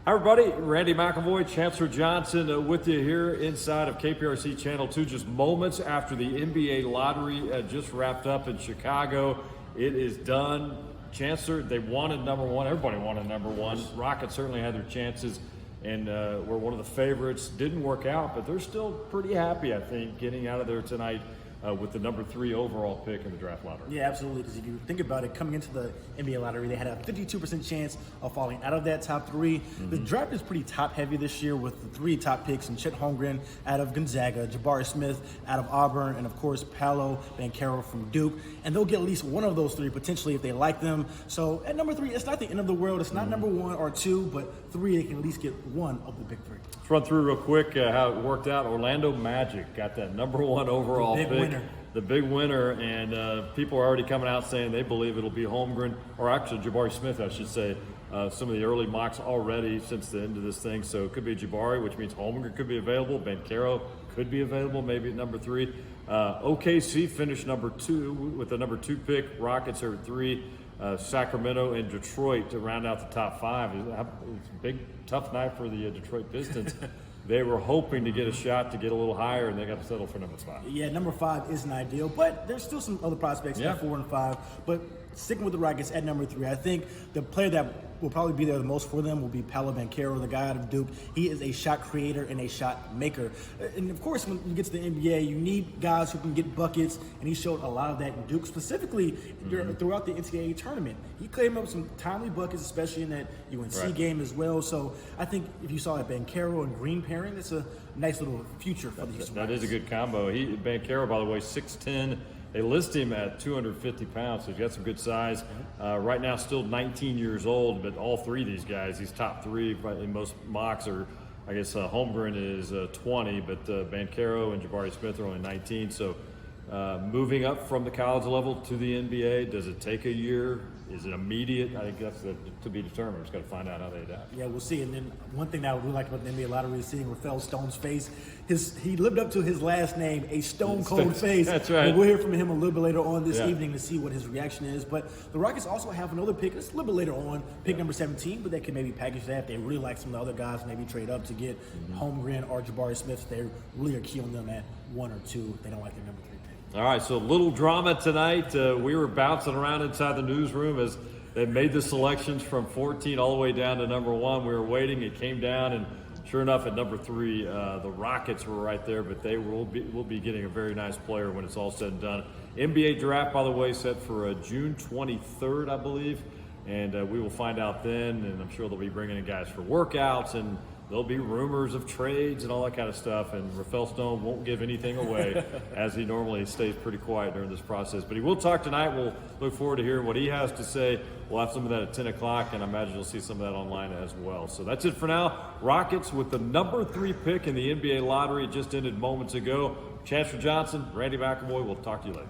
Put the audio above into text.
Hi everybody, Randy McIlvoy, Chancellor Johnson with you here inside of KPRC Channel 2, just moments after the NBA lottery just wrapped up in Chicago. It is done. Chancellor, they wanted number one. Everybody wanted number one. Rockets certainly had their chances and were one of the favorites. Didn't work out, but they're still pretty happy, I think, getting out of there tonight with the number 3 overall pick in the draft lottery. Yeah, absolutely. Because if you think about it, coming into the NBA lottery, they had a 52% chance of falling out of that top 3. The draft is pretty top-heavy this year with the 3 top picks, and Chet Holmgren out of Gonzaga, Jabari Smith out of Auburn, and of course Paolo Banchero from Duke. And they'll get at least one of those 3 potentially if they like them. So at number 3, it's not the end of the world. It's not number 1 or 2, but 3, they can at least get one of the big 3. Let's run through real quick how it worked out. Orlando Magic got that number 1 overall pick. The big winner, and people are already coming out saying they believe it'll be Holmgren, or actually Jabari Smith, I should say. Some of the early mocks already since the end of this thing, so it could be Jabari, which means Holmgren could be available. Banchero could be available, maybe at number 3. OKC finished number 2 with the number 2 pick. Rockets are at 3. Sacramento and Detroit to round out the top 5. It's a big, tough night for the Detroit Pistons. They were hoping to get a shot to get a little higher, and they got to settle for number 5. Yeah, number 5 isn't ideal, but there's still some other prospects at 4 and 5. But sticking with the Rockets at number 3, I think the player that will probably be there the most for them will be Paolo Banchero, the guy out of Duke. He is a shot creator and a shot maker. And of course, when you get to the NBA, you need guys who can get buckets, and he showed a lot of that in Duke, specifically throughout the NCAA tournament. He came up with some timely buckets, especially in that UNC game as well. So I think if you saw that Banchero and Green pairing, it's a nice little future for these. That is a good combo. Banchero, by the way, 6'10". They list him at 250 pounds, so he's got some good size. Right now, still 19 years old, but all 3 of these guys, he's top 3 in most mocks. Are, I guess Holmgren is 20, but Banchero and Jabari Smith are only 19. So moving up from the college level to the NBA, does it take a year? Is it immediate? I think that's to be determined. We're just got to find out how they adapt. Yeah, we'll see. And then one thing that I really like about the NBA lottery is seeing Rafael Stone's face. He lived up to his last name, a stone-cold face. That's right. But we'll hear from him a little bit later on this evening to see what his reaction is. But the Rockets also have another pick. It's a little bit later on, pick number 17, but they can maybe package that if they really like some of the other guys, maybe trade up to get Holmgren or Jabari Smith. They really are key on them at 1 or 2 if they don't like their number 3 pick. All right, so a little drama tonight. We were bouncing around inside the newsroom as they made the selections from 14 all the way down to number 1. We were waiting. It came down, and sure enough, at number 3, the Rockets were right there, but they will be getting a very nice player when it's all said and done. NBA draft, by the way, set for June 23rd, I believe, and we will find out then, and I'm sure they'll be bringing in guys for workouts, and there'll be rumors of trades and all that kind of stuff, and Rafael Stone won't give anything away, as he normally stays pretty quiet during this process. But he will talk tonight. We'll look forward to hearing what he has to say. We'll have some of that at 10 o'clock, and I imagine you'll see some of that online as well. So that's it for now. Rockets with the number 3 pick in the NBA lottery just ended moments ago. Chancellor Johnson, Randy McIlvoy, we'll talk to you later.